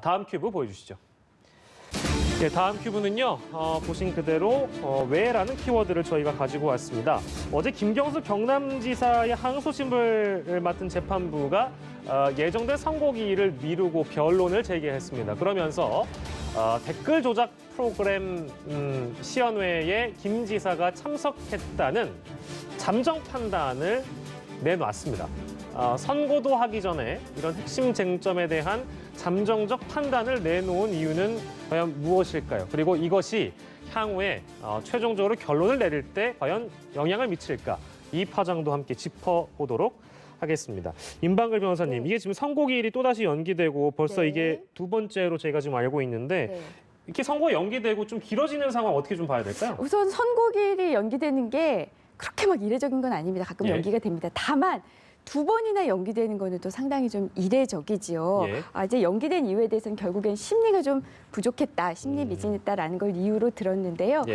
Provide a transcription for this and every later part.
다음 큐브 보여주시죠. 네, 다음 큐브는요, 보신 그대로 왜라는 키워드를 저희가 가지고 왔습니다. 어제 김경수 경남지사의 항소심을 맡은 재판부가 예정된 선고기일을 미루고 변론을 제기했습니다. 그러면서 댓글 조작 프로그램 시연회에 김 지사가 참석했다는 잠정 판단을 내놨습니다. 선고도 하기 전에 이런 핵심 쟁점에 대한 잠정적 판단을 내놓은 이유는 과연 무엇일까요? 그리고 이것이 향후에 최종적으로 결론을 내릴 때 과연 영향을 미칠까? 이 파장도 함께 짚어보도록 하겠습니다. 임방글 변호사님, 이게 지금 선고기일이 또다시 연기되고 벌써 이게 두 번째로 저희가 지금 알고 있는데 이렇게 선고가 연기되고 좀 길어지는 상황 어떻게 좀 봐야 될까요? 우선 선고기일이 연기되는 게 그렇게 막 이례적인 건 아닙니다. 가끔 연기가 됩니다. 다만 두 번이나 연기되는 거는 또 상당히 좀 이례적이지요. 이제 연기된 이유에 대해서는 결국엔 심리가 좀 부족했다, 심리 미진했다라는 걸 이유로 들었는데요.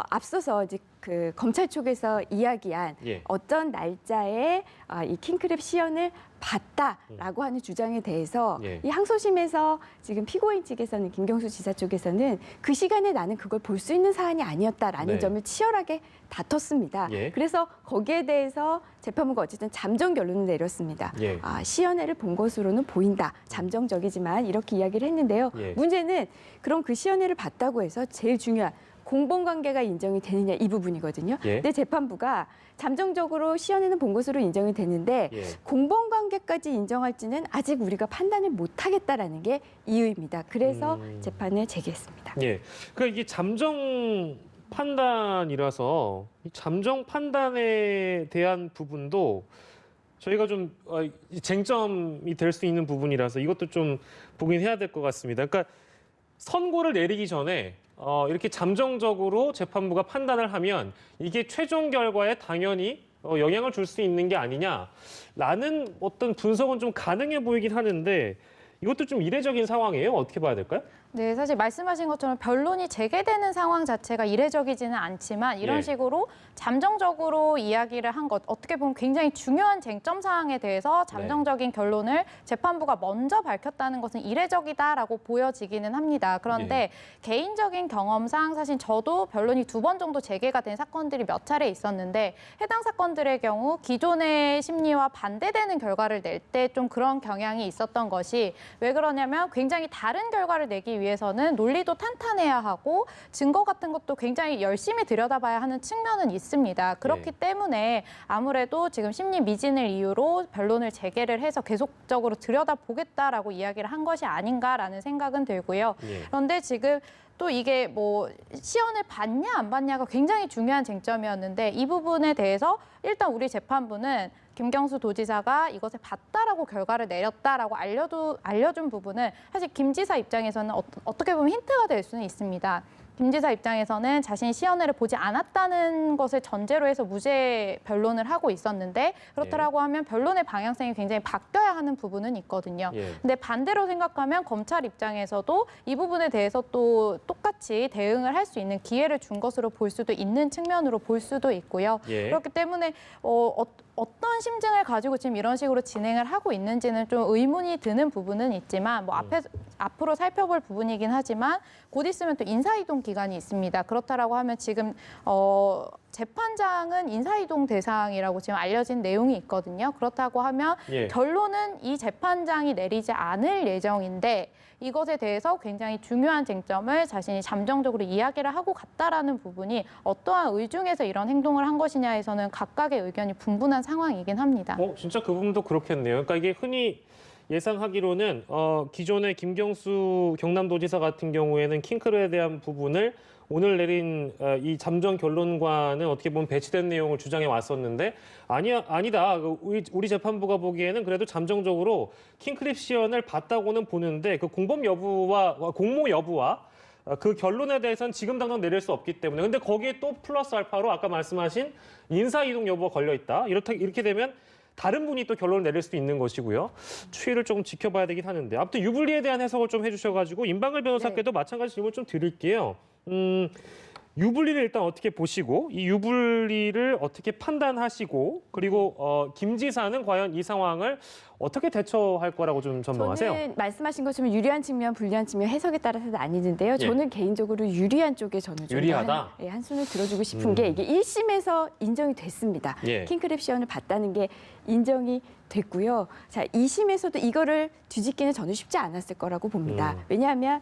앞서서 이제 그 검찰 쪽에서 이야기한 어떤 날짜에 이 킹크랩 시연을 봤다라고 하는 주장에 대해서 이 항소심에서 지금 피고인 측에서는 김경수 지사 쪽에서는 그 시간에 나는 그걸 볼 수 있는 사안이 아니었다라는 점을 치열하게 다퉜습니다. 그래서 거기에 대해서 재판부가 어쨌든 잠정 결론을 내렸습니다. 시연회를 본 것으로는 보인다. 잠정적이지만 이렇게 이야기를 했는데요. 문제는 그럼 그 시연회를 봤다고 해서 제일 중요한 공범관계가 인정이 되느냐 이 부분이거든요. 근데 재판부가 잠정적으로 시연회는 본 것으로 인정이 되는데 공범관계까지 인정할지는 아직 우리가 판단을 못하겠다라는 게 이유입니다. 그래서 재판을 제기했습니다. 그러니까 이게 잠정 판단이라서 이 잠정 판단에 대한 부분도 저희가 좀 쟁점이 될 수 있는 부분이라서 이것도 좀 보긴 해야 될 것 같습니다. 그러니까 선고를 내리기 전에 이렇게 잠정적으로 재판부가 판단을 하면 이게 최종 결과에 당연히 영향을 줄 수 있는 게 아니냐라는 어떤 분석은 좀 가능해 보이긴 하는데 이것도 좀 이례적인 상황이에요. 어떻게 봐야 될까요? 네, 사실 말씀하신 것처럼 변론이 재개되는 상황 자체가 이례적이지는 않지만 이런 식으로 잠정적으로 이야기를 한 것, 어떻게 보면 굉장히 중요한 쟁점 사항에 대해서 잠정적인 결론을 재판부가 먼저 밝혔다는 것은 이례적이다라고 보여지기는 합니다. 그런데 개인적인 경험상 사실 저도 변론이 두 번 정도 재개가 된 사건들이 몇 차례 있었는데 해당 사건들의 경우 기존의 심리와 반대되는 결과를 낼 때 좀 그런 경향이 있었던 것이 왜 그러냐면 굉장히 다른 결과를 내기 위해서는 논리도 탄탄해야 하고 증거 같은 것도 굉장히 열심히 들여다봐야 하는 측면은 있습니다. 그렇기 때문에 아무래도 지금 심리 미진을 이유로 변론을 재개를 해서 계속적으로 들여다보겠다라고 이야기를 한 것이 아닌가라는 생각은 들고요. 그런데 지금 또 이게 뭐 시연을 봤냐 안 봤냐가 굉장히 중요한 쟁점이었는데 이 부분에 대해서 일단 우리 재판부는 김경수 도지사가 이것을 봤다라고 결과를 내렸다라고 알려준 부분은 사실 김 지사 입장에서는 어떻게 보면 힌트가 될 수는 있습니다. 김 지사 입장에서는 자신이 시연회를 보지 않았다는 것을 전제로 해서 무죄 변론을 하고 있었는데 그렇다라고 하면 변론의 방향성이 굉장히 바뀌어야 하는 부분은 있거든요. 근데 반대로 생각하면 검찰 입장에서도 이 부분에 대해서 또 똑같이 대응을 할 수 있는 기회를 준 것으로 볼 수도 있는 측면으로 볼 수도 있고요. 그렇기 때문에 어떤 심증을 가지고 지금 이런 식으로 진행을 하고 있는지는 좀 의문이 드는 부분은 있지만 뭐 앞으로 살펴볼 부분이긴 하지만 곧 있으면 또 인사이동 기간이 있습니다. 그렇다라고 하면 지금 재판장은 인사이동 대상이라고 지금 알려진 내용이 있거든요. 그렇다고 하면 결론은 이 재판장이 내리지 않을 예정인데 이것에 대해서 굉장히 중요한 쟁점을 자신이 잠정적으로 이야기를 하고 갔다라는 부분이 어떠한 의중에서 이런 행동을 한 것이냐에서는 각각의 의견이 분분한 상황이긴 합니다. 진짜 그 부분도 그렇겠네요. 그러니까 이게 흔히 예상하기로는 기존의 김경수 경남도지사 같은 경우에는 킹크랩에 대한 부분을 오늘 내린 이 잠정 결론과는 어떻게 보면 배치된 내용을 주장해 왔었는데 아니다. 우리 재판부가 보기에는 그래도 잠정적으로 킹크랩 시연을 봤다고는 보는데 그 공범 여부와 공모 여부와 그 결론에 대해서는 지금 당장 내릴 수 없기 때문에 근데 거기에 또 플러스 알파로 아까 말씀하신 인사이동 여부가 걸려 있다. 이렇게 되면 다른 분이 또 결론을 내릴 수도 있는 것이고요. 추이를 조금 지켜봐야 되긴 하는데 아무튼 유불리에 대한 해석을 좀 해주셔가지고 임방글 변호사께도 마찬가지 질문 좀 드릴게요. 유불리를 일단 어떻게 보시고 이 유불리를 어떻게 판단하시고 그리고 김 지사는 과연 이 상황을 어떻게 대처할 거라고 좀 전망하세요? 저는 말씀하신 것처럼 유리한 측면, 불리한 측면 해석에 따라서 나뉘는데요. 저는 개인적으로 유리한 쪽에 저는 좀 유리하다? 한숨을 들어주고 싶은 게 이게 1심에서 인정이 됐습니다. 킹크랩 시연을 봤다는 게 인정이 됐고요. 자, 2심에서도 이거를 뒤집기는 저는 쉽지 않았을 거라고 봅니다. 왜냐하면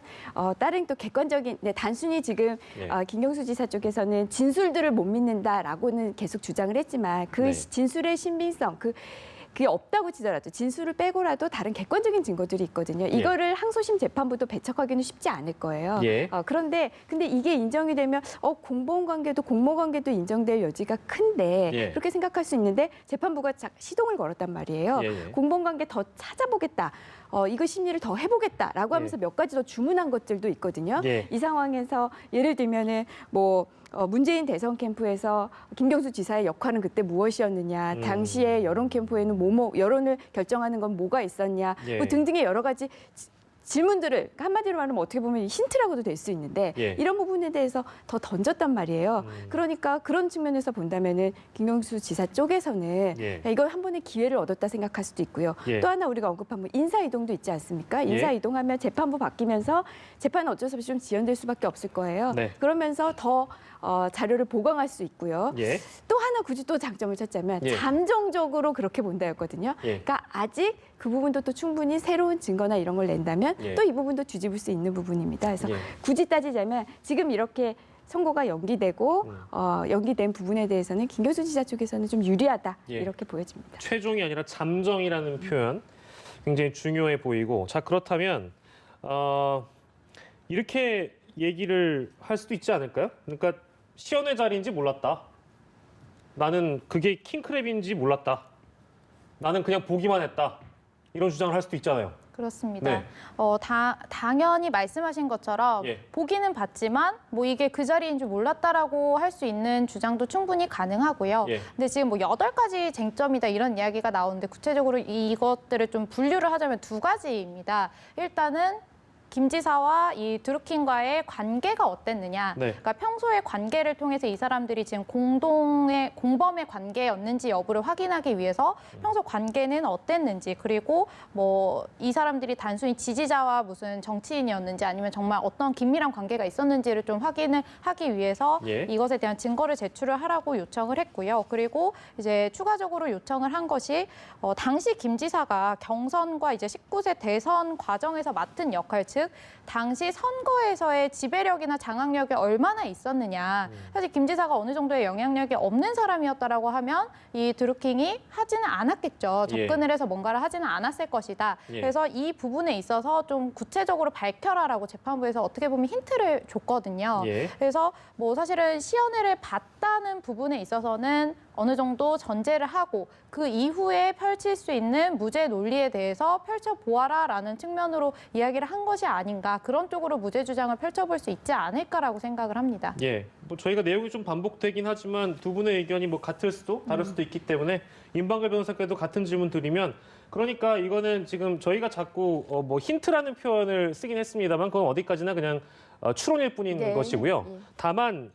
다른 또 객관적인 단순히 지금 김경수 지사 쪽에서는 진술들을 못 믿는다라고는 계속 주장을 했지만 그 진술의 신빙성, 그게 없다고 치더라도 진술을 빼고라도 다른 객관적인 증거들이 있거든요. 이거를 항소심 재판부도 배척하기는 쉽지 않을 거예요. 근데 이게 인정이 되면 공무원 관계도 공모 관계도 인정될 여지가 큰데 그렇게 생각할 수 있는데 재판부가 시동을 걸었단 말이에요. 공무원 관계 더 찾아보겠다. 이거 심리를 더 해보겠다라고 하면서 몇 가지 더 주문한 것들도 있거든요. 이 상황에서 예를 들면은 문재인 대선 캠프에서 김경수 지사의 역할은 그때 무엇이었느냐, 당시에 여론 캠프에는 여론을 결정하는 건 뭐가 있었냐, 뭐 등등의 여러 가지 질문들을 한마디로 말하면 어떻게 보면 힌트라고도 될 수 있는데 이런 부분에 대해서 더 던졌단 말이에요. 그러니까 그런 측면에서 본다면은 김경수 지사 쪽에서는 이걸 한 번의 기회를 얻었다 생각할 수도 있고요. 또 하나 우리가 언급한 인사 이동도 있지 않습니까? 인사 이동하면 재판부 바뀌면서 재판은 어쩔 수 없이 좀 지연될 수밖에 없을 거예요. 그러면서 더 자료를 보강할 수 있고요. 또 하나 굳이 또 장점을 찾자면 잠정적으로 그렇게 본다였거든요. 그러니까 아직 그 부분도 또 충분히 새로운 증거나 이런 걸 낸다면 또 이 부분도 뒤집을 수 있는 부분입니다. 그래서 굳이 따지자면 지금 이렇게 선고가 연기되고 연기된 부분에 대해서는 김경수 지사 쪽에서는 좀 유리하다 이렇게 보여집니다. 최종이 아니라 잠정이라는 표현 굉장히 중요해 보이고 자 그렇다면 이렇게 얘기를 할 수도 있지 않을까요? 그러니까 시연의 자리인지 몰랐다. 나는 그게 킹크랩인지 몰랐다. 나는 그냥 보기만 했다. 이런 주장을 할 수도 있잖아요. 그렇습니다. 당연히 말씀하신 것처럼 보기는 봤지만 뭐 이게 그 자리인 줄 몰랐다라고 할 수 있는 주장도 충분히 가능하고요. 근데 지금 뭐 8가지 쟁점이다 이런 이야기가 나오는데 구체적으로 이것들을 좀 분류를 하자면 2가지입니다. 일단은 김 지사와 이 드루킹과의 관계가 어땠느냐. 그러니까 평소의 관계를 통해서 이 사람들이 지금 공범의 관계였는지 여부를 확인하기 위해서 평소 관계는 어땠는지 그리고 뭐 이 사람들이 단순히 지지자와 무슨 정치인이었는지 아니면 정말 어떤 긴밀한 관계가 있었는지를 좀 확인을 하기 위해서 이것에 대한 증거를 제출을 하라고 요청을 했고요. 그리고 이제 추가적으로 요청을 한 것이 당시 김 지사가 경선과 이제 19세 대선 과정에서 맡은 역할 즉 당시 선거에서의 지배력이나 장악력이 얼마나 있었느냐. 사실 김 지사가 어느 정도의 영향력이 없는 사람이었다라고 하면 이 드루킹이 하지는 않았겠죠. 접근을 해서 뭔가를 하지는 않았을 것이다. 그래서 이 부분에 있어서 좀 구체적으로 밝혀라라고 재판부에서 어떻게 보면 힌트를 줬거든요. 그래서 뭐 사실은 시연회를 봤다는 부분에 있어서는 어느 정도 전제를 하고 그 이후에 펼칠 수 있는 무죄 논리에 대해서 펼쳐보아라라는 측면으로 이야기를 한 것이 아닌가. 그런 쪽으로 무죄 주장을 펼쳐볼 수 있지 않을까라고 생각을 합니다. 뭐 저희가 내용이 좀 반복되긴 하지만 두 분의 의견이 뭐 같을 수도 다를 수도 있기 때문에 임방글 변호사께도 같은 질문 드리면 그러니까 이거는 지금 저희가 자꾸 뭐 힌트라는 표현을 쓰긴 했습니다만 그건 어디까지나 그냥 추론일 뿐인 것이고요. 다만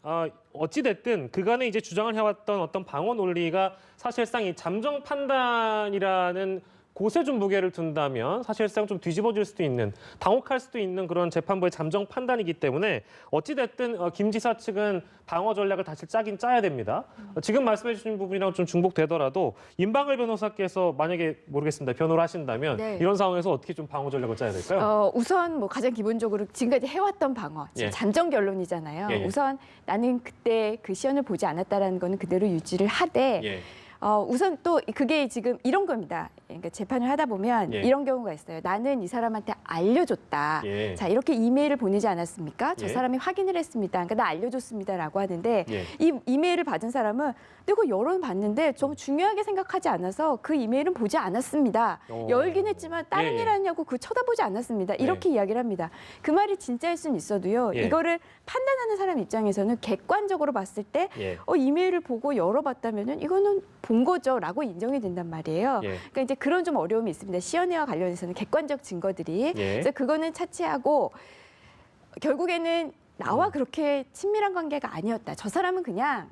어찌 됐든 그간에 이제 주장을 해왔던 어떤 방어 논리가 사실상 이 잠정 판단이라는 곳에 좀 무게를 둔다면 사실상 좀 뒤집어질 수도 있는, 당혹할 수도 있는 그런 재판부의 잠정 판단이기 때문에 어찌됐든 김 지사 측은 방어 전략을 다시 짜긴 짜야 됩니다. 지금 말씀해 주신 부분이랑 좀 중복되더라도 임방글 변호사께서 만약에 모르겠습니다. 변호를 하신다면 이런 상황에서 어떻게 좀 방어 전략을 짜야 될까요? 우선 뭐 가장 기본적으로 지금까지 해왔던 방어, 지금 잠정 결론이잖아요. 우선 나는 그때 그 시연을 보지 않았다라는 거는 그대로 유지를 하되 우선 또 그게 지금 이런 겁니다. 그러니까 재판을 하다 보면 이런 경우가 있어요. 나는 이 사람한테 알려줬다. 자, 이렇게 이메일을 보내지 않았습니까? 저 사람이 확인을 했습니다. 그러니까 나 알려줬습니다라고 하는데 이 이메일을 받은 사람은 내가 여론 봤는데 좀 중요하게 생각하지 않아서 그 이메일은 보지 않았습니다. 열긴 했지만 다른 일 하냐고 그 쳐다보지 않았습니다. 이렇게 이야기를 합니다. 그 말이 진짜일 수는 있어도요. 이거를 판단하는 사람 입장에서는 객관적으로 봤을 때 이메일을 보고 열어봤다면은 이거는 본 거죠라고 인정이 된단 말이에요. 그러니까 이제 그런 좀 어려움이 있습니다. 시연회와 관련해서는 객관적 증거들이 그래서 그거는 차치하고 결국에는 나와 그렇게 친밀한 관계가 아니었다. 저 사람은 그냥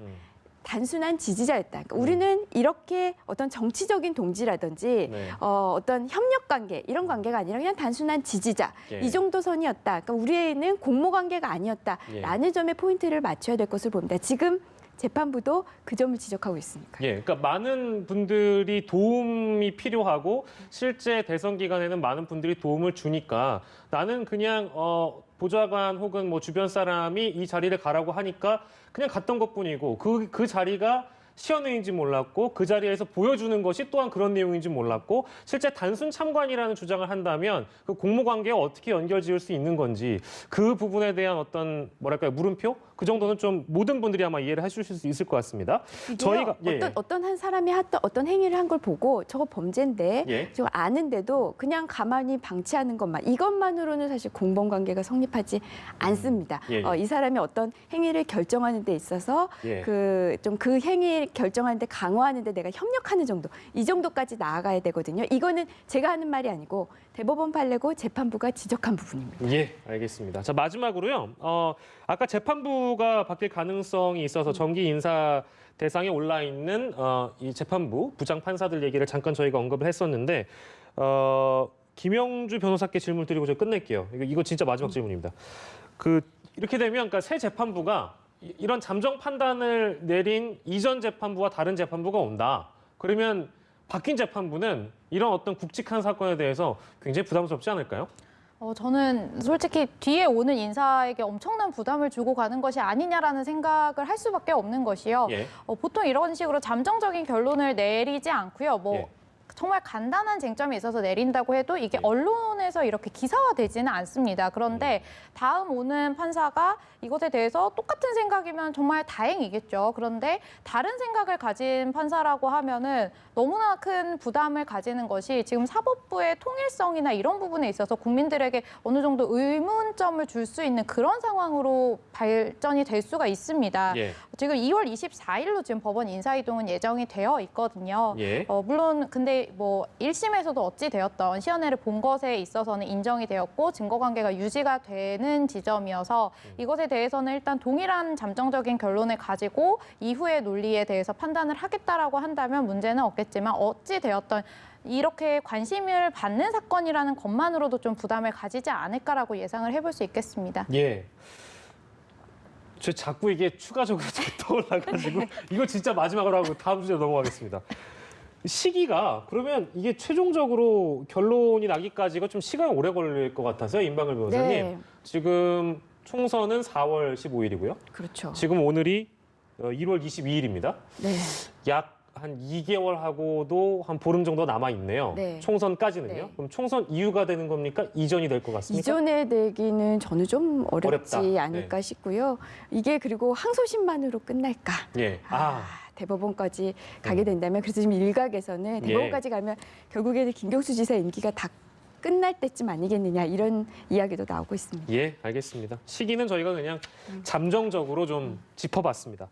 단순한 지지자였다. 그러니까 우리는 이렇게 어떤 정치적인 동지라든지 네. 어떤 협력 관계 이런 관계가 아니라 그냥 단순한 지지자 예. 이 정도 선이었다. 그러니까 우리에는 공모 관계가 아니었다라는 점에 포인트를 맞춰야 될 것으로 봅니다. 지금 재판부도 그 점을 지적하고 있으니까. 예, 그러니까 많은 분들이 도움이 필요하고 실제 대선 기간에는 많은 분들이 도움을 주니까 나는 그냥 보좌관 혹은 뭐 주변 사람이 이 자리를 가라고 하니까 그냥 갔던 것뿐이고 그 자리가 시연회인지 몰랐고 그 자리에서 보여주는 것이 또한 그런 내용인지 몰랐고 실제 단순 참관이라는 주장을 한다면 그 공모관계에 어떻게 연결지을 수 있는 건지 그 부분에 대한 어떤 뭐랄까요 물음표 그 정도는 좀 모든 분들이 아마 이해를 하실 수 있을 것 같습니다. 저희가 어떤 한 사람이 했던 어떤 행위를 한 걸 보고 저거 범죄인데 예. 저거 아는데도 그냥 가만히 방치하는 것만 이것만으로는 사실 공범관계가 성립하지 않습니다. 예, 예. 이 사람이 어떤 행위를 결정하는 데 있어서 예. 그 행위 결정하는 데 강화하는 데 내가 협력하는 정도 이 정도까지 나아가야 되거든요. 이거는 제가 하는 말이 아니고 대법원 판례고 재판부가 지적한 부분입니다. 예, 알겠습니다. 자, 마지막으로요. 아까 재판부가 바뀔 가능성이 있어서 정기 인사 대상에 올라 있는 이 재판부 부장 판사들 얘기를 잠깐 저희가 언급을 했었는데 김영주 변호사께 질문 드리고 저 끝낼게요. 이거 진짜 마지막 질문입니다. 이렇게 되면 그러니까 새 재판부가 이런 잠정 판단을 내린 이전 재판부와 다른 재판부가 온다. 그러면 바뀐 재판부는 이런 어떤 굵직한 사건에 대해서 굉장히 부담스럽지 않을까요? 저는 솔직히 뒤에 오는 인사에게 엄청난 부담을 주고 가는 것이 아니냐라는 생각을 할 수밖에 없는 것이요. 예. 보통 이런 식으로 잠정적인 결론을 내리지 않고요. 예. 정말 간단한 쟁점이 있어서 내린다고 해도 이게 언론에서 이렇게 기사화되지는 않습니다. 그런데 다음 오는 판사가 이것에 대해서 똑같은 생각이면 정말 다행이겠죠. 그런데 다른 생각을 가진 판사라고 하면은 너무나 큰 부담을 가지는 것이 지금 사법부의 통일성이나 이런 부분에 있어서 국민들에게 어느 정도 의문점을 줄 수 있는 그런 상황으로 발전이 될 수가 있습니다. 예. 지금 2월 24일로 지금 법원 인사이동은 예정이 되어 있거든요. 예. 물론 근데 1심에서도 어찌 되었던 시연회를 본 것에 있어서는 인정이 되었고 증거관계가 유지가 되는 지점이어서 이것에 대해서는 일단 동일한 잠정적인 결론을 가지고 이후의 논리에 대해서 판단을 하겠다라고 한다면 문제는 없겠지만 어찌 되었던 이렇게 관심을 받는 사건이라는 것만으로도 좀 부담을 가지지 않을까라고 예상을 해볼 수 있겠습니다. 예. 저 자꾸 이게 추가적으로 떠올라가지고 이거 진짜 마지막으로 하고 다음 주제로 넘어가겠습니다. 시기가 그러면 이게 최종적으로 결론이 나기까지가 좀 시간이 오래 걸릴 것 같아서요, 임방글 변호사님. 네. 지금 총선은 4월 15일이고요. 그렇죠. 지금 오늘이 1월 22일입니다. 네. 약 한 2개월하고도 한 보름 정도 남아 있네요. 네. 총선까지는요. 네. 그럼 총선 이후가 되는 겁니까? 이전이 될 것 같습니까? 이전에 되기는 저는 좀 어렵지 어렵다. 않을까 싶고요. 이게 그리고 항소심만으로 끝날까? 예. 대법원까지 가게 된다면 그래서 지금 일각에서는 대법원까지 가면 결국에는 김경수 지사 임기가 다 끝날 때쯤 아니겠느냐 이런 이야기도 나오고 있습니다. 예, 알겠습니다. 시기는 저희가 그냥 잠정적으로 좀 짚어봤습니다.